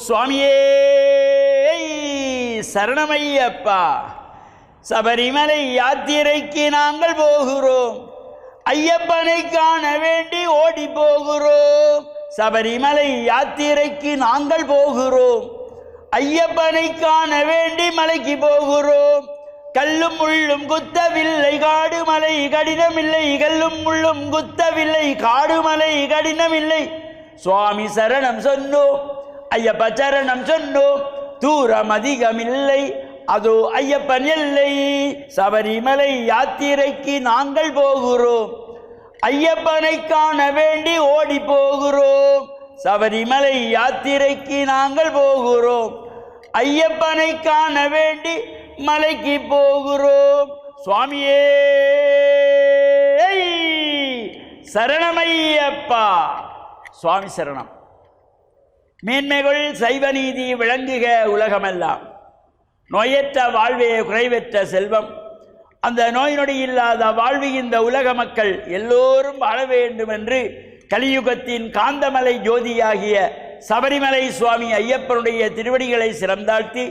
சுவாமியே சரணமையப்பா. சபரிமலை யாத்திரைக்கு நாங்கள் போகிறோம். ஐயப்பனை காண வேண்டி ஓடி போகிறோம். சபரிமலை யாத்திரைக்கு நாங்கள் போகிறோம். ஐயப்பனை காண வேண்டி மலைக்கு போகிறோம். கல்லும் முள்ளும் குத்தவில்லை காடுமலை கடினமில்லை. கல்லும் முள்ளும் குத்தவில்லை காடுமலை கடினமில்லை. சுவாமி சரணம் சொன்னோம், ஐயப்ப சரணம் சொன்னோம், தூரம் அதிகமில்லை, அதோ ஐயப்பன் எல்லை. சபரிமலை யாத்திரைக்கு நாங்கள் போகிறோம். ஐயப்பனை காண வேண்டி ஓடி போகிறோம். சபரிமலை யாத்திரைக்கு நாங்கள் போகிறோம். ஐயப்பனை காண வேண்டி மலைக்கு போகிறோம். சுவாமியே சரணமையப்பா. சுவாமி சரணம். மேன்மைகள் சைவ நீதி விளங்குக உலகமெல்லாம். நோயற்ற வாழ்வே குறைவற்ற செல்வம். அந்த நோய் நொடி இல்லாத வாழ்வு இந்த உலக மக்கள் எல்லோரும் வாழ வேண்டும் என்று கலியுகத்தின் காந்தமலை ஜோதியாகிய சபரிமலை சுவாமி ஐயப்பனுடைய திருவடிகளை சிறந்தாழ்த்தி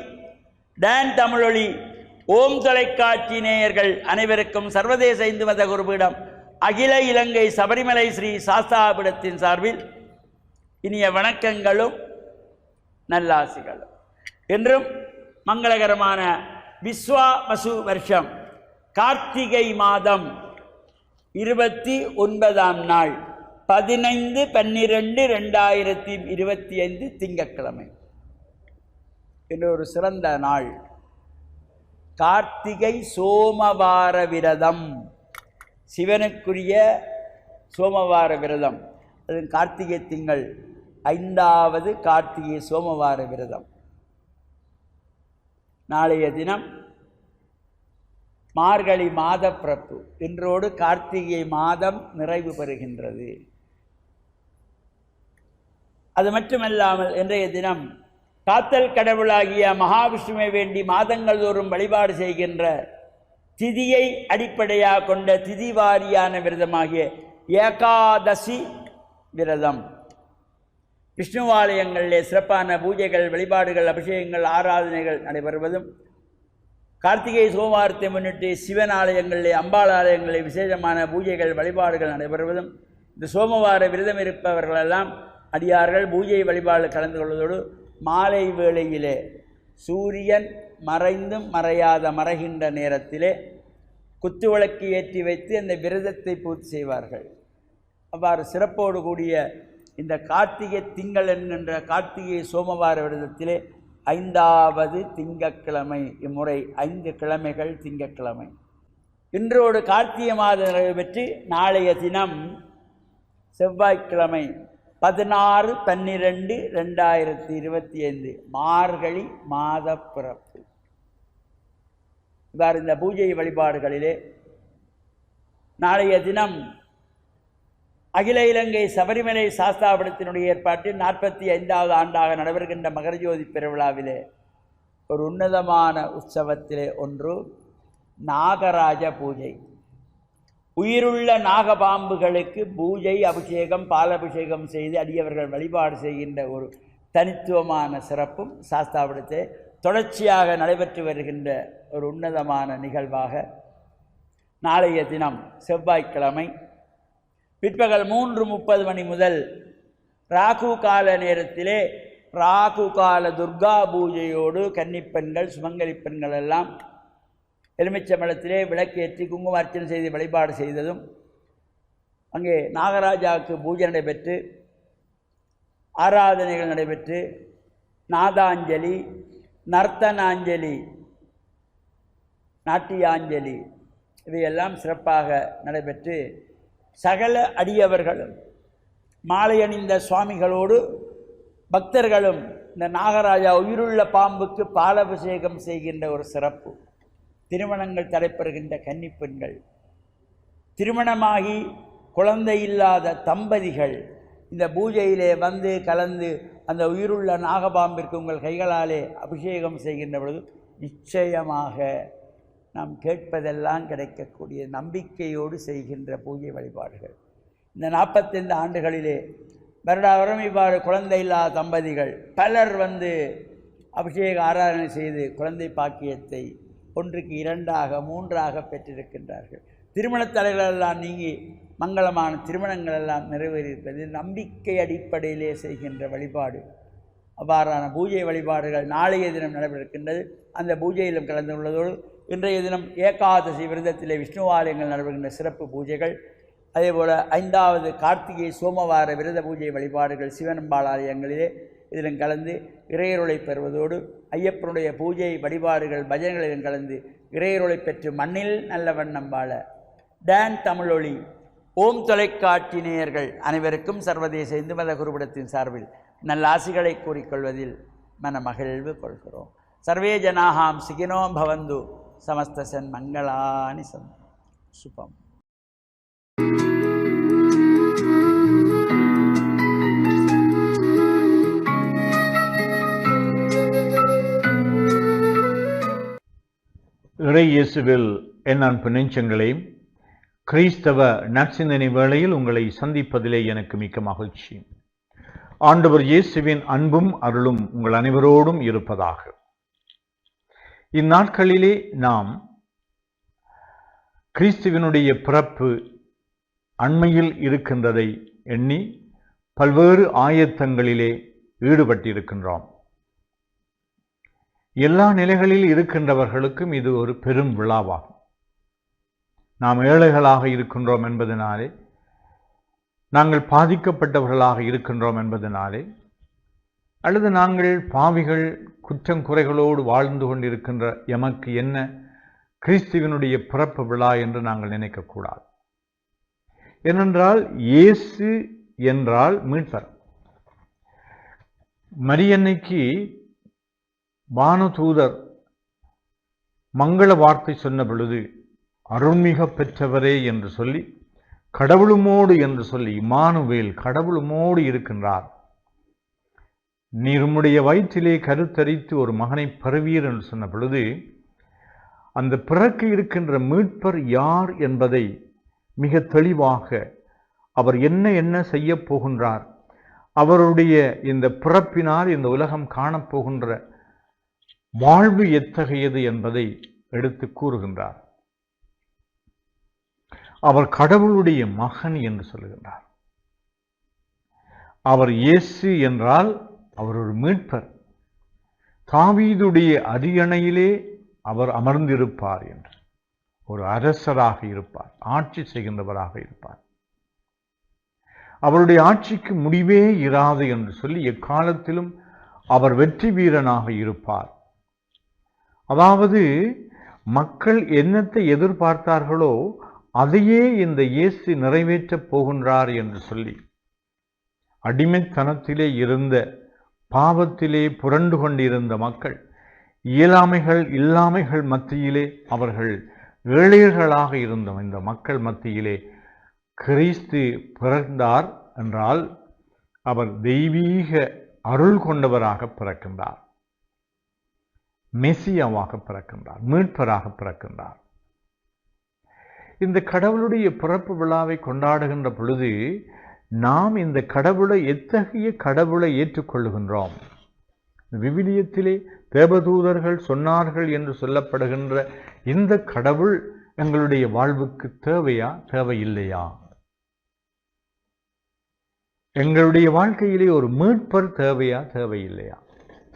டான் தமிழொலி ஓம் தொலைக்காட்சி நேயர்கள் அனைவருக்கும் சர்வதேச இந்து மத குருபீடம் அகில இலங்கை சபரிமலை ஸ்ரீ சாஸ்தாபீடத்தின் சார்பில் இனிய வணக்கங்களும் நல்லாசிகளும். என்றும் மங்களகரமான விஸ்வாவசு வருஷம் கார்த்திகை மாதம் 29ஆம் நாள் 15/12/2025 திங்கட்கிழமை என்ற ஒரு சிறந்த நாள். கார்த்திகை சோமவார விரதம், சிவனுக்குரிய சோமவார விரதம். அது கார்த்திகை திங்கள் 5வது கார்த்திகை சோமவார விரதம். நாளைய தினம் மார்கழி மாத பிறப்பு. இன்றோடு கார்த்திகை மாதம் நிறைவு பெறுகின்றது. அது மட்டுமல்லாமல் இன்றைய தினம் காத்தல் கடவுளாகிய மகாவிஷ்ணுவை வேண்டி மாதங்கள் தோறும் வழிபாடு செய்கின்ற திதியை அடிப்படையாக கொண்ட திதி வாரியான விரதமாகிய ஏகாதசி விரதம். விஷ்ணுவாலயங்களிலே சிறப்பான பூஜைகள், வழிபாடுகள், அபிஷேகங்கள், ஆராதனைகள் நடைபெறுவதும், கார்த்திகை சோமவாரத்தை முன்னிட்டு சிவன் ஆலயங்களிலே, அம்பாள் ஆலயங்களிலே விசேஷமான பூஜைகள், வழிபாடுகள் நடைபெறுவதும், இந்த சோமவார விரதம் இருப்பவர்களெல்லாம் அடியார்கள் பூஜை வழிபாடு கலந்து கொள்வதோடு மாலை வேளையிலே சூரியன் மறைந்தும் மறையாத மறைகின்ற நேரத்திலே குத்துவிளக்கு ஏற்றி வைத்து அந்த விரதத்தை பூர்த்தி செய்வார்கள். அவ்வாறு சிறப்போடு கூடிய இந்த கார்த்திகை திங்கள் என்கின்ற கார்த்திகை சோமவார விரதத்திலே 5வது திங்கட்கிழமை. இம்முறை 5 கிழமைகள் திங்கட்கிழமை. இன்றோடு கார்த்திகை மாதம் நிறைவு பெற்று நாளைய தினம் செவ்வாய்க்கிழமை 16/12/2025 மார்கழி மாத பிறப்பு. இவ்வாறு இந்த பூஜை வழிபாடுகளிலே நாளைய தினம் அகில இலங்கை சபரிமலை சாஸ்தாபீடத்தினுடைய ஏற்பாட்டில் 45வது ஆண்டாக நடைபெறுகின்ற மகரஜோதி பெருவிழாவிலே ஒரு உன்னதமான உற்சவத்திலே ஒன்று நாகராஜ பூஜை. உயிருள்ள நாகபாம்புகளுக்கு பூஜை, அபிஷேகம், பாலபிஷேகம் செய்து அடியவர்கள் வழிபாடு செய்கின்ற ஒரு தனித்துவமான சிறப்பும் சாஸ்தாபீடத்தை தொடர்ச்சியாக நடைபெற்று வருகின்ற ஒரு உன்னதமான நிகழ்வாக நாளைய தினம் செவ்வாய்க்கிழமை பிற்பகல் 3:30 மணி முதல் ராகு கால நேரத்திலே ராகு கால துர்கா பூஜையோடு கன்னிப்பெண்கள், சுமங்கலி பெண்கள் எல்லாம் எலுமிச்சம்பழத்திலே விளக்கேற்றி குங்கும அர்ச்சனை செய்து வழிபாடு செய்ததும், அங்கே நாகராஜாவுக்கு பூஜை நடைபெற்று ஆராதனைகள் நடைபெற்று நாதாஞ்சலி, நர்த்தனாஞ்சலி, நாட்டியாஞ்சலி இவையெல்லாம் சிறப்பாக நடைபெற்று சகல அடியவர்களும் மாலை அணிந்த சுவாமிகளோடு பக்தர்களும் இந்த நாகராஜா உயிருள்ள பாம்புக்கு பாலபிஷேகம் செய்கின்ற ஒரு சிறப்பு. திருமணங்கள் தடைபெறுகின்ற கன்னிப்பெண்கள், திருமணமாகி குழந்தை இல்லாத தம்பதிகள் இந்த பூஜையிலே வந்து கலந்து அந்த உயிருள்ள நாகபாம்பிற்கு உங்கள் கைகளாலே அபிஷேகம் செய்கின்ற பொழுது நிச்சயமாக நாம் கேட்பதெல்லாம் கிடைக்கக்கூடிய நம்பிக்கையோடு செய்கின்ற பூஜை வழிபாடுகள். இந்த 45 ஆண்டுகளிலே வருடாவரம் இவ்வாறு குழந்தை இல்லாத தம்பதிகள் பலர் அபிஷேக ஆராதனை செய்து குழந்தை பாக்கியத்தை 1க்கு 2ஆக 3ஆக பெற்றிருக்கின்றார்கள். திருமணத் தடைகளெல்லாம் நீங்கி மங்களமான திருமணங்கள் எல்லாம் நிறைவேறியிருப்பது நம்பிக்கை அடிப்படையிலே செய்கின்ற வழிபாடு. அவ்வாறான பூஜை வழிபாடுகள் நாளைய தினம் நடைபெறுகின்றது. அந்த பூஜையிலும் கலந்து கொள்வதோடு இன்றைய தினம் ஏகாதசி விரதத்திலே விஷ்ணு ஆலயங்கள் நடைபெறுகின்ற சிறப்பு பூஜைகள், அதேபோல் 5வது கார்த்திகை சோமவார விரத பூஜை வழிபாடுகள் சிவனம்பாள் ஆலயங்களிலே இதிலும் கலந்து இறையருளை பெறுவதோடு ஐயப்பனுடைய பூஜை வழிபாடுகள் பஜனைகளிலும் கலந்து இறையருளை பெற்று மண்ணில் நல்ல வண்ணம் வாழ டான் தமிழொலி ஓம் தொலைக்காட்சி நேயர்கள் அனைவருக்கும் சர்வதேச இந்து மத குருபடத்தின் சார்பில் நல்ல ஆசிகளை கூறிக்கொள்வதில் மன மகிழ்வு கொள்கிறோம். சர்வே ஜனாஹாம் சுகினோ பவந்து சமஸ்தசன் மங்களானி சந்த் சுபம். இறை இயேசுவில் என் அன்பு நெஞ்சங்களே, கிறிஸ்தவ நற்சிந்தனை வேளையில் உங்களை சந்திப்பதிலே எனக்கு மிக்க மகிழ்ச்சி. ஆண்டவர் இயேசுவின் அன்பும் அருளும் உங்கள் அனைவரோடும் இருப்பதாக. இந்நாட்களிலே நாம் கிறிஸ்துவினுடைய பிறப்பு அண்மையில் இருக்கின்றதை எண்ணி பல்வேறு ஆயத்தங்களிலே ஈடுபட்டிருக்கின்றோம். எல்லா நிலைகளில் இருக்கின்றவர்களுக்கும் இது ஒரு பெரும் விழாவாகும். நாம் ஏழைகளாக இருக்கின்றோம் என்பதனாலே, நாங்கள் பாதிக்கப்பட்டவர்களாக இருக்கின்றோம் என்பதனாலே, அல்லது நாங்கள் பாவிகள் குற்றம் குறைகளோடு வாழ்ந்து கொண்டிருக்கின்ற எமக்கு என்ன கிறிஸ்துவினுடைய பிறப்பு விழா என்று நாங்கள் நினைக்கக்கூடாது. ஏனென்றால் இயேசு என்றால் மீட்பர். மரியன்னைக்கு வானதூதர் மங்கள வார்த்தை சொன்ன பொழுது அருள்மிக பெற்றவரே என்று சொல்லி, கடவுளுமோடு என்று சொல்லி, இம்மானுவேல் கடவுளுமோடு இருக்கின்றார், நீர் உம்முடைய வயிற்றிலே கருத்தரித்து ஒரு மகனை பெறுவீர் என்று சொன்ன பொழுது, அந்த பிறக்க இருக்கின்ற மீட்பர் யார் என்பதை மிக தெளிவாக அவர் என்ன செய்ய போகின்றார், அவருடைய இந்த பிறப்பினால் இந்த உலகம் காணப்போகின்ற வாழ்வு எத்தகையது என்பதை எடுத்து கூறுகின்றார். அவர் கடவுளுடைய மகன் என்று சொல்லுகின்றார். அவர் இயேசு என்றால் அவர் ஒரு மீட்பர். தாவீதுடைய அரியணையிலே அவர் அமர்ந்திருப்பார் என்று, ஒரு அரசராக இருப்பார், ஆட்சி செய்கின்றவராக இருப்பார். அவருடைய ஆட்சிக்கு முடிவே இராது என்று சொல்லி எக்காலத்திலும் அவர் வெற்றி வீரனாக இருப்பார். அதாவது மக்கள் என்னத்தை எதிர்பார்த்தார்களோ அதையே இந்த இயேசு நிறைவேற்றப் போகின்றார் என்று சொல்லி, அடிமைத்தனத்திலே இருந்த, பாவத்திலே புரண்டு கொண்டிருந்த மக்கள், இயலாமைகள் இல்லாமைகள் மத்தியிலே, அவர்கள் ஏழைகளாக இருந்த இந்த மக்கள் மத்தியிலே கிறிஸ்து பிறந்தார் என்றால் அவர் தெய்வீக அருள் கொண்டவராக பிறக்கின்றார், மெசியாவாக பிறக்கின்றார், மீட்பராக பிறக்கின்றார். இந்த கடவுளுடைய பிறப்பு விழாவை கொண்டாடுகின்ற பொழுது நாம் இந்த கடவுளை, எத்தகைய கடவுளை ஏற்றுக்கொள்ளுகின்றோம்? விவிலியத்திலே தேவதூதர்கள் சொன்னார்கள் என்று சொல்லப்படுகின்ற இந்த கடவுள் எங்களுடைய வாழ்வுக்கு தேவையா, தேவையில்லையா? எங்களுடைய வாழ்க்கையிலே ஒரு மீட்பர் தேவையா, தேவையில்லையா?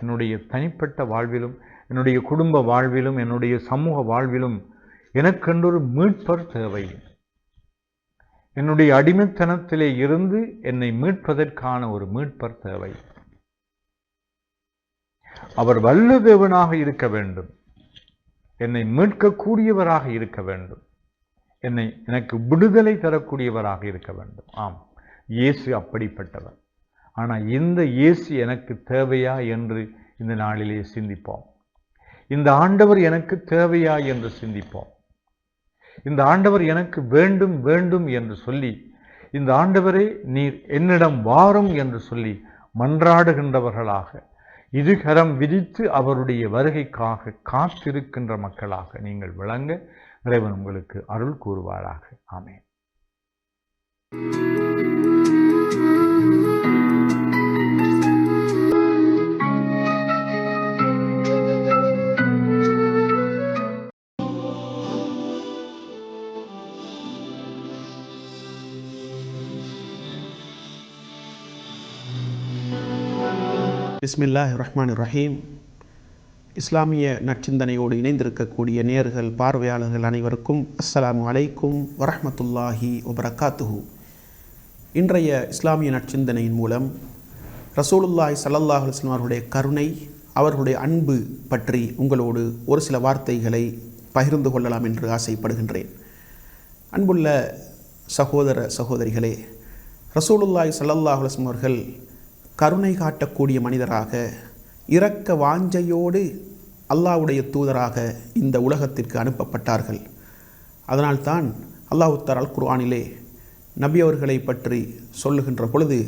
என்னுடைய தனிப்பட்ட வாழ்விலும், என்னுடைய குடும்ப வாழ்விலும், என்னுடைய சமூக வாழ்விலும் எனக்கென்றொரு மீட்பர் தேவை. என்னுடைய அடிமைத்தனத்திலே இருந்து என்னை மீட்பதற்கான ஒரு மீட்பர் தேவை. அவர் வல்ல தேவனாக இருக்க வேண்டும், என்னை மீட்கக்கூடியவராக இருக்க வேண்டும், எனக்கு விடுதலை தரக்கூடியவராக இருக்க வேண்டும். ஆம், இயேசு அப்படிப்பட்டவர். ஆனால் இந்த இயேசு எனக்கு தேவையா என்று இந்த நாளிலே சிந்திப்போம். இந்த ஆண்டவர் எனக்கு தேவையா என்று சிந்திப்போம். இந்த ஆண்டவர் எனக்கு வேண்டும் வேண்டும் என்று சொல்லி, இந்த ஆண்டவரே நீர் என்னிடம் வாரும் என்று சொல்லி மன்றாடுகின்றவர்களாக, இருகரம் விரித்து அவருடைய வருகைக்காக காத்திருக்கின்ற மக்களாக நீங்கள் விளங்க இறைவன் உங்களுக்கு அருள் கூறுவாராக. ஆமென். பிஸ்மில்லாஹிர் ரஹ்மானிர் ரஹீம். இஸ்லாமிய நற்சிந்தனையோடு இணைந்திருக்கக்கூடிய நேயர்கள், பார்வையாளர்கள் அனைவருக்கும் அஸ்ஸலாமு அலைக்கும் வரஹ்மத்துல்லாஹி வபரகாத்துஹு. இன்றைய இஸ்லாமிய நற்சிந்தனையின் மூலம் ரசூலுல்லாஹி ஸல்லல்லாஹு அலைஹி வஸல்லம் அவர்களுடைய கருணை, அவர்களுடைய அன்பு பற்றி உங்களோடு ஒரு சில வார்த்தைகளை பகிர்ந்து கொள்ளலாம் என்று ஆசைப்படுகின்றேன். அன்புள்ள சகோதர சகோதரிகளே, ரசூலுல்லாஹி ஸல்லல்லாஹு அலைஹி வஸல்லம் அவர்கள் கருணை காட்டக்கூடிய மனிதராக, இரக்க வாஞ்சையோடு அல்லாஹ்வுடைய தூதராக இந்த உலகத்திற்கு அனுப்பப்பட்டார்கள். அதனால்தான் அல்லாஹ் தஆலா குர்ஆனிலே நபி அவர்களை பற்றி சொல்லுகின்ற பொழுது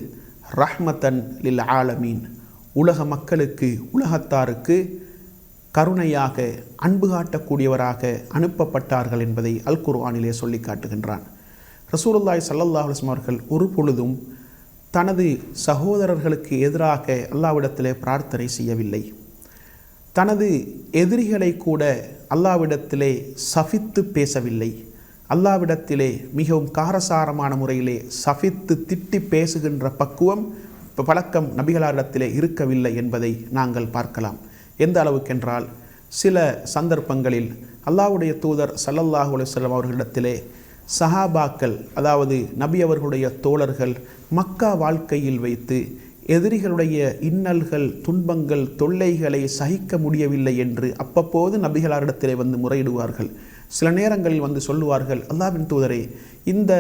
ரஹ்மத்தன் லில் ஆலமீன், உலக மக்களுக்கு, உலகத்தாருக்கு கருணையாக, அன்பு காட்டக்கூடியவராக அனுப்பப்பட்டார்கள் என்பதை அல் குர்ஆனிலே சொல்லி காட்டுகின்றான். ரசூலுல்லாஹி ஸல்லல்லாஹு அலைஹி வஸல்லம் அவர்கள் ஒரு பொழுதும் தனது சகோதரர்களுக்கு எதிராக அல்லாஹ்விடத்திலே பிரார்த்தனை செய்யவில்லை. தனது எதிரிகளை கூட அல்லாஹ்விடத்திலே சபித்து பேசவில்லை. அல்லாஹ்விடத்திலே மிகவும் காரசாரமான முறையிலே சபித்து திட்டி பேசுகின்ற பக்குவம், பழக்கம் நபிகளாரிடத்திலே இருக்கவில்லை என்பதை நாங்கள் பார்க்கலாம். எந்த அளவுக்கென்றால், சில சந்தர்ப்பங்களில் அல்லாஹ்வுடைய தூதர் ஸல்லல்லாஹு அலைஹி வஸல்லம் அவர்களிடத்திலே சஹாபாக்கள், அதாவது நபி அவர்களுடைய தோழர்கள், மக்கா வாழ்க்கையில் வைத்து எதிரிகளுடைய இன்னல்கள், துன்பங்கள், தொல்லைகளை சகிக்க முடியவில்லை என்று அப்பப்போது நபிகளாரிடத்திலே வந்து முறையிடுவார்கள். சில நேரங்களில் வந்து சொல்லுவார்கள், அல்லாஹ்வின் தூதரே, இந்த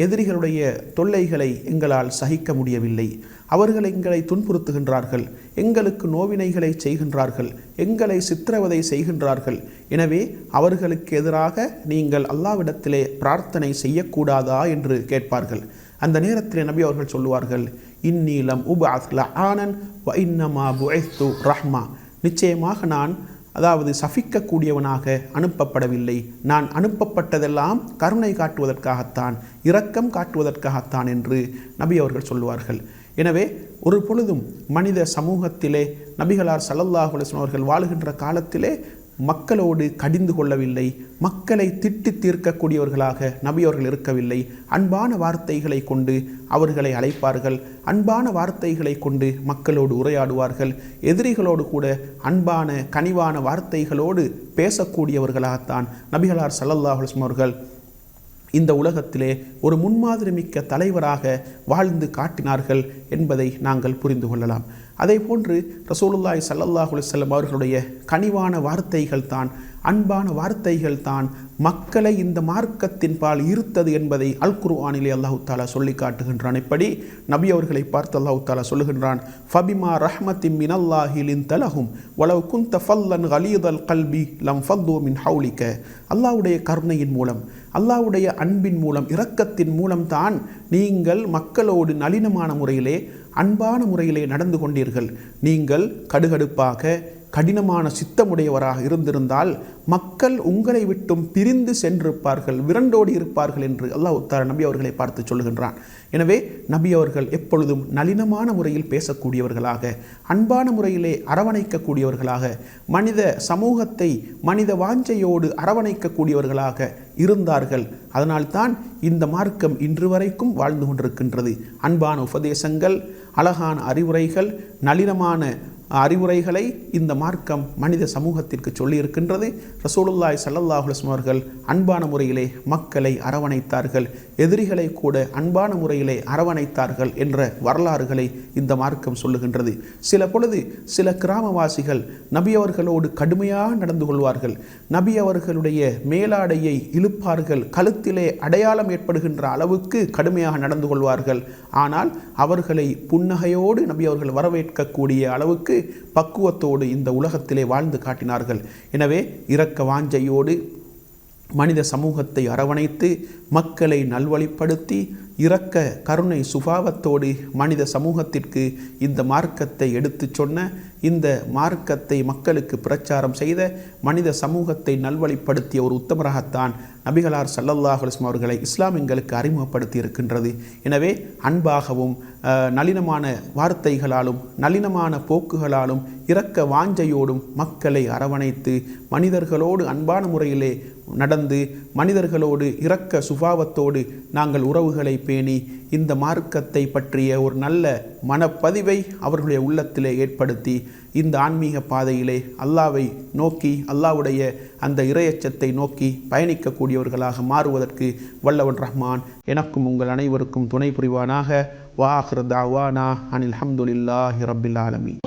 எதிரிகளுடைய தொல்லைகளை எங்களால் சகிக்க முடியவில்லை, அவர்கள் எங்களை துன்புறுத்துகின்றார்கள், எங்களுக்கு நோவினைகளை செய்கின்றார்கள், எங்களை சித்திரவதை செய்கின்றார்கள், எனவே அவர்களுக்கு எதிராக நீங்கள் அல்லாஹ்விடத்திலே பிரார்த்தனை செய்யக்கூடாதா என்று கேட்பார்கள். அந்த நேரத்திலே நபி அவர்கள் சொல்லுவார்கள், இன்னீலம் உபஅத் லஆனன் வ இன்னமா புஇஸ்து ரஹ்மா, நிச்சயமாக நான், அதாவது சபிக்கக்கூடியவனாக அனுப்பப்படவில்லை, நான் அனுப்பப்பட்டதெல்லாம் கருணை காட்டுவதற்காகத்தான், இரக்கம் காட்டுவதற்காகத்தான் என்று நபி அவர்கள் சொல்லுவார்கள். எனவே ஒரு பொழுதும் மனித சமூகத்திலே நபிகளார் ஸல்லல்லாஹு அலைஹி வஸல்லம் அவர்கள் வாழுகின்ற காலத்திலே மக்களோடு கடிந்து கொள்ளவில்லை, மக்களை திட்டி தீர்க்கக்கூடியவர்களாக நபி அவர்கள் இருக்கவில்லை. அன்பான வார்த்தைகளை கொண்டு அவர்களை அழைப்பார்கள், அன்பான வார்த்தைகளை கொண்டு மக்களோடு உரையாடுவார்கள், எதிரிகளோடு கூட அன்பான கனிவான வார்த்தைகளோடு பேசக்கூடியவர்களாகத்தான் நபிகளார் ஸல்லல்லாஹு அலைஹி வஸல்லம் அவர்கள் இந்த உலகத்திலே ஒரு முன்மாதிரி மிக்க தலைவராக வாழ்ந்து காட்டினார்கள் என்பதை நாங்கள் புரிந்து கொள்ளலாம். அதே போன்று ரசூலுல்லாஹி ஸல்லல்லாஹு அலைஹி வஸல்லம் அவர்களுடைய கனிவான வார்த்தைகள் தான், அன்பான வார்த்தைகள் தான் மக்களை இந்த மார்க்கத்தின் பால் ஈர்த்தது என்பதை அல் குர்ஆனிலே அல்லாஹ் தஆலா சொல்லி காட்டுகின்றான். இப்படி நபி அவர்களை பார்த்து அல்லாஹ் தஆலா சொல்லுகின்றான், ஃபபிமா ரஹ்மத்தின் மினல்லாஹி லின்த லஹும் வலவ் குன்த ஃபல்லன் கலீதல் கல்பி லம் ஃபல்லு மின் ஹவுலிக. அல்லாஹ்வுடைய கருணையின் மூலம், அல்லாஹ்வுடைய அன்பின் மூலம், இரக்கத்தின் மூலம் தான் நீங்கள் மக்களோடு நளினமான முறையிலே, அன்பான முறையிலே நடந்து கொண்டீர்கள். நீங்கள் கடுகடுப்பாக, கடினமான சித்தமுடையவராக இருந்திருந்தால் மக்கள் உங்களை விட்டும் பிரிந்து சென்றிருப்பார்கள், விரண்டோடி இருப்பார்கள் என்று அல்லாஹ் தஆலா நபி அவர்களை பார்த்து சொல்லுகின்றான். எனவே நபி அவர்கள் எப்பொழுதும் நளினமான முறையில் பேசக்கூடியவர்களாக, அன்பான முறையிலே அரவணைக்கக்கூடியவர்களாக, மனித சமூகத்தை மனித வாஞ்சையோடு அரவணைக்கக்கூடியவர்களாக இருந்தார்கள். அதனால்தான் இந்த மார்க்கம் இன்று வரைக்கும் வாழ்ந்து கொண்டிருக்கின்றது. அன்பான உபதேசங்கள், அழகான அறிவுரைகள், நளினமான அறிவுரைகளை இந்த மார்க்கம் மனித சமூகத்திற்கு சொல்லியிருக்கின்றது. ரசூலுல்லாஹி ஸல்லல்லாஹு அலைஹி வஸல்லம் அவர்கள் அன்பான முறையிலே மக்களை அரவணைத்தார்கள், எதிரிகளை கூட அன்பான முறையிலே அரவணைத்தார்கள் என்ற வரலாறுகளை இந்த மார்க்கம் சொல்லுகின்றது. சில பொழுது சில கிராமவாசிகள் நபி அவர்களோடு கடுமையாக நடந்து கொள்வார்கள், நபி அவர்களுடைய மேலாடையை இழுப்பார்கள், கழுத்திலே அடையாளம் ஏற்படுகின்ற அளவுக்கு கடுமையாக நடந்து கொள்வார்கள். ஆனால் அவர்களை புன்னகையோடு நபி அவர்கள் வரவேற்கக்கூடிய அளவுக்கு பக்குவத்தோடு இந்த உலகத்திலே வாழ்ந்து காட்டினார்கள். எனவே இரக்க வாஞ்சையோடு மனித சமூகத்தை அரவணைத்து மக்களை நல்வழிப்படுத்தி இரக்க கருணை சுபாவத்தோடு மனித சமூகத்திற்கு இந்த மார்க்கத்தை எடுத்து சொன்ன, இந்த மார்க்கத்தை மக்களுக்கு பிரச்சாரம் செய்த, மனித சமூகத்தை நல்வழிப்படுத்திய ஒரு உத்தமராகத்தான் நபிகளார் ஸல்லல்லாஹு அலைஹி வஸல்லம் அவர்களை இஸ்லாம் எங்களுக்கு அறிமுகப்படுத்தி இருக்கின்றது. எனவே அன்பாகவும் நளினமான வார்த்தைகளாலும் நளினமான போக்குகளாலும் இரக்க வாஞ்சையோடும் மக்களை அரவணைத்து மனிதர்களோடு அன்பான முறையிலே நடந்து மனிதர்களோடு இரக்க சுபாவத்தோடு நாங்கள் உறவுகளை பேணி இந்த மார்க்கத்தை பற்றிய ஒரு நல்ல மனப்பதிவை அவர்களுடைய உள்ளத்திலே ஏற்படுத்தி இந்த ஆன்மீக பாதையிலே அல்லாவை நோக்கி அல்லாவுடைய அந்த இறையச்சத்தை நோக்கி பயணிக்கக்கூடியவர்களாக மாறுவதற்கு வல்லவன் ரஹ்மான் எனக்கும் உங்கள் அனைவருக்கும் துணை புரிவானாக. வா ஆகிரு தாவானா அனில் ஹம்துலில்லாஹி ரப்பில் ஆலமீன்.